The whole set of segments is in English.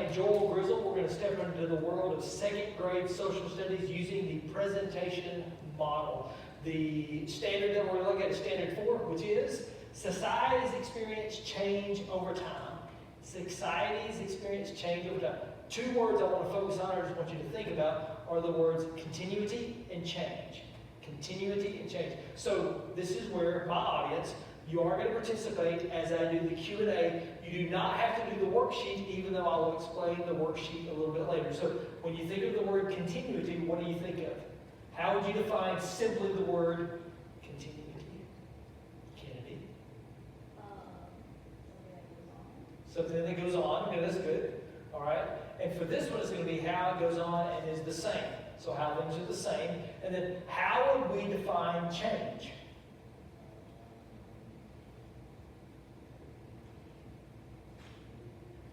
named Joel Grizzle. We're going to step into the world of second grade social studies using the presentation model. The standard that we're going to look at is standard 4, which is societies experience change over time. Societies experience change over time. 2 words I want to focus on, I just want you to think about, are the words continuity and change. Continuity and change. So this is where my audience, you are going to participate as I do the Q&A. You do not have to do the worksheet, even though I will explain the worksheet a little bit later. So when you think of the word continuity, what do you think of? How would you define simply the word continuity? Kennedy? Something that goes on. Okay, that's good. All right. And for this one, it's going to be how it goes on and is the same. So how things are the same. And then how would we define change?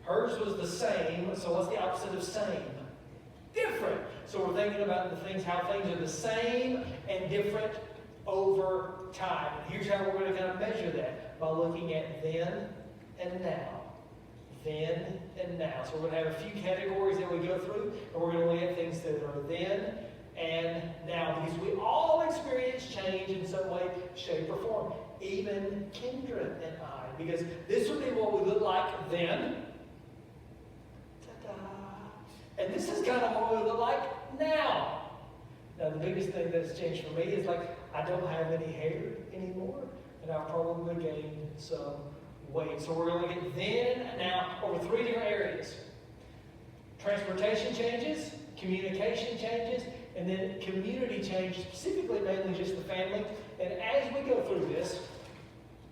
Hers was the same, so what's the opposite of same? Different. So we're thinking about the things, how things are the same and different over time. And here's how we're going to kind of measure that, by looking at then and now. Then and now. So we're going to have a few categories that we go through, and we're going to look at things that are then and now, because we all experience change in some way, shape, or form. Even Kendra and I, because this would be what we look like then. And this is kind of what we look like now. Now, the biggest thing that's changed for me is like I don't have any hair anymore, and I've probably gained some weight. So we're going to look at then and now over 3 different areas. Transportation changes, communication changes, and then community change, specifically mainly just the family. And as we go through this,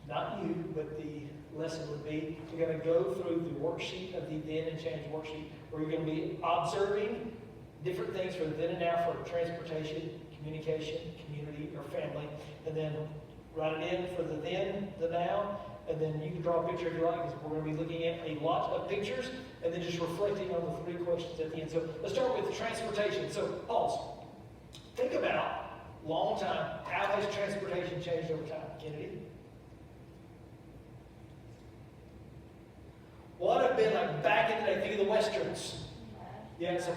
not you, but the lesson would be, we're going to go through the worksheet of the then and change worksheet, where you're going to be observing different things for the then and now for transportation, communication, community, or family, and then write it in for the then, the now, and then you can draw a picture if you like, because we're going to be looking at a lot of pictures, and then just reflecting on the 3 questions at the end. So let's start with transportation. So pause. Think about, long time, how has transportation changed over time? Kennedy? What have been like back in the day? Think of the Westerns. Yeah, so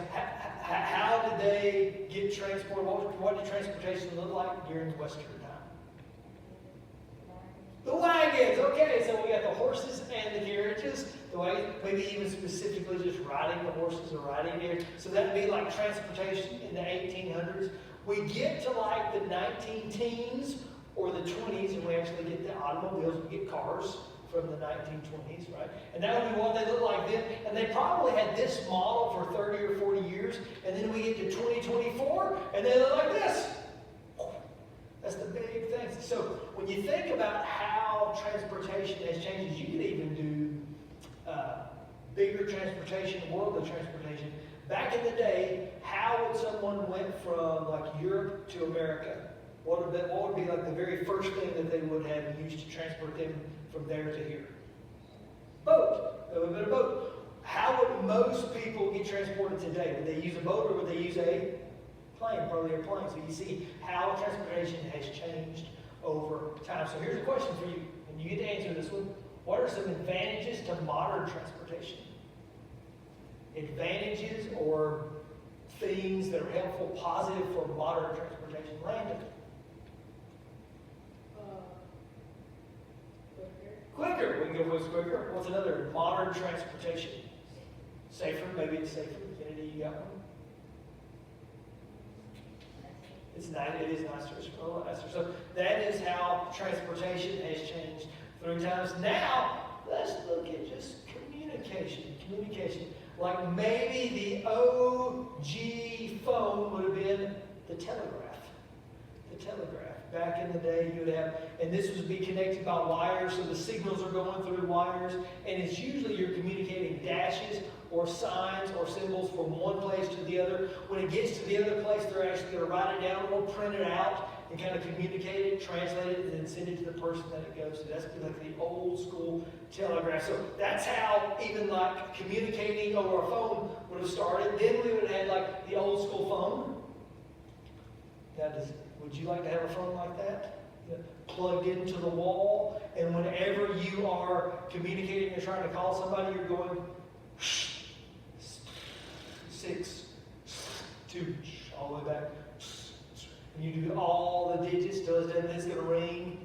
how did they get transported? What did transportation look like during Western time? The wagons. Okay, so we got the horses and the carriages. The way, maybe even specifically just riding the horses or riding there. So that would be like transportation in the 1800s. We get to like the 19-teens or the 20s, and we actually get the automobiles. We get cars from the 1920s, right? And that would be what they looked like then. And they probably had this model for 30 or 40 years. And then we get to 2024, and they look like this. That's the big thing. So when you think about how transportation has changed, you could even do bigger transportation, worldly transportation. Back in the day, how would someone went from like Europe to America? What would be like the very first thing that they would have used to transport them from there to here? Boat. There would have been a boat. How would most people get transported today? Would they use a boat or would they use a plane? Probably a plane. So you see how transportation has changed over time. So here's a question for you, and you get to answer this one. What are some advantages to modern transportation? Advantages or things that are helpful, positive for modern transportation. Landon. Quicker. We can go with quicker. What's another? Modern transportation. Safer. Maybe it's safer. Kennedy, you got one? It's nice. It is nicer. It's a little nicer. So that is how transportation has changed through times. Now, let's look at just communication. Communication. Like maybe the OG phone would have been the telegraph. The telegraph. Back in the day, you would have, and this would be connected by wires, so the signals are going through wires, and it's usually you're communicating dashes or signs or symbols from one place to the other. When it gets to the other place, they're actually going to write it down or print it out and kind of communicate it, translate it, and then send it to the person that it goes to. That's like the old school telegraph. So that's how even like communicating over a phone would have started. Then we would have had like the old school phone. Now, would you like to have a phone like that? Plugged into the wall, and whenever you are communicating or trying to call somebody, you're going, shh. you do all the digits till it's going to ring.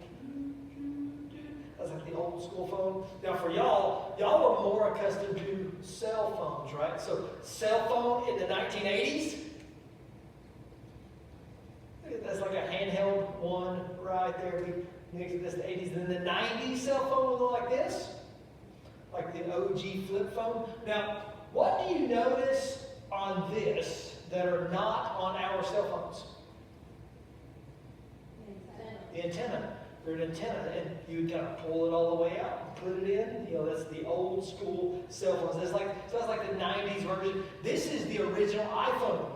That's like the old school phone. Now for y'all were more accustomed to cell phones, right? So cell phone in the 1980s, that's like a handheld one right there. That's the 80s. Then the 90s cell phone would look like this, like the OG flip phone. Now, what do you notice on this that are not on our cell phones? The antenna. They're an antenna, and you kind of pull it all the way out and put it in. You know, that's the old school cell phones. That's like the 90s version. This is the original iPhone.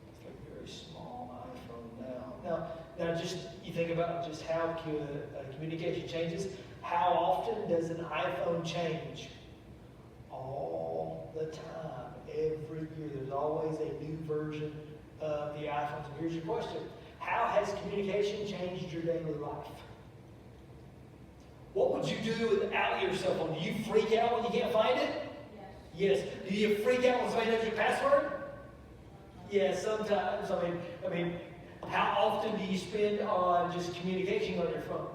It's like a very small iPhone now. Now, just you think about just how communication changes. How often does an iPhone change? All the time. Every year. There's always a new version of the iPhone. So here's your question. How has communication changed your daily life? What would you do without your cell phone? Do you freak out when you can't find it? Yes. Do you freak out when somebody knows your password? Yes, sometimes. I mean, how often do you spend on just communicating on your phone?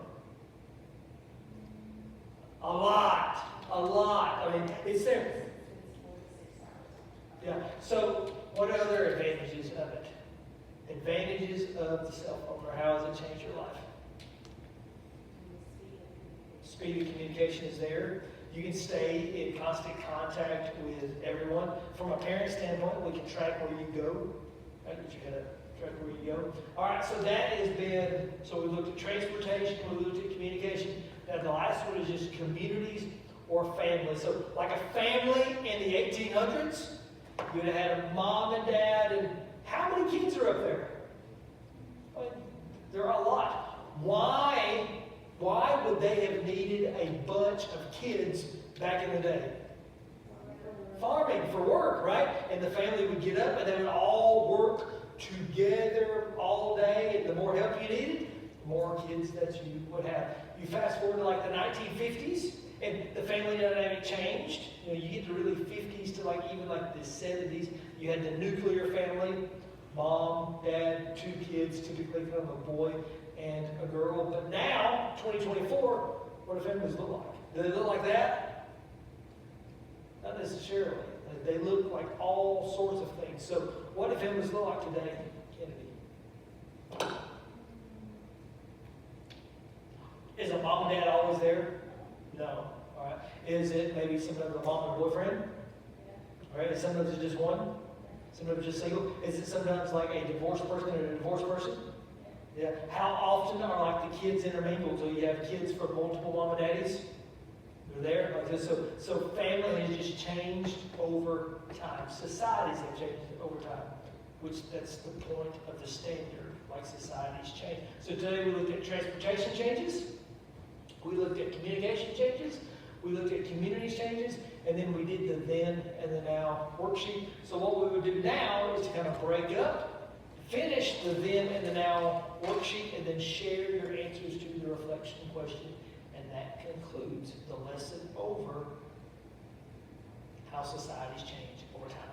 A lot. I mean, it's there. Yeah. So, what are other advantages of it? Advantages of the cell phone, or how has it changed your life? Speed of communication is there. You can stay in constant contact with everyone. From a parent standpoint, we can track where you go. Right? You gotta track where you go. All right, so that has been, so we looked at transportation, we looked at communication. Now the last one is just communities or family. So like a family in the 1800s, you'd have had a mom and dad, and how many kids are up there? There are a lot. Why would they have needed a bunch of kids back in the day? Farming for work, right? And the family would get up and they would all work together all day, and the more help you needed, the more kids that you would have. You fast forward to like the 1950s, and the family dynamic changed. You know, you get to really 50s to like even like the 70s. You had the nuclear family, mom, dad, 2 kids, typically kind of a boy and a girl. But now, 2024, what do families look like? Do they look like that? Not necessarily. They look like all sorts of things. So what do families look like today, Kennedy? Is a mom and dad always there? No. All right. Is it maybe sometimes a mom and boyfriend? All right. Sometimes it's just one? Sometimes just single? Is it sometimes like a divorced person and a divorced person? Yeah. How often are like the kids intermingled? So you have kids from multiple mom and daddies? They're there like this. So family has just changed over time. Societies have changed over time, which that's the point of the standard, like societies change. So today we looked at transportation changes, we looked at communication changes, we looked at community changes, and then we did the then and the now worksheet. So what we would do now is to kind of break up, finish the then and the now worksheet, and then share your answers to the reflection question. And that concludes the lesson over how societies change over time.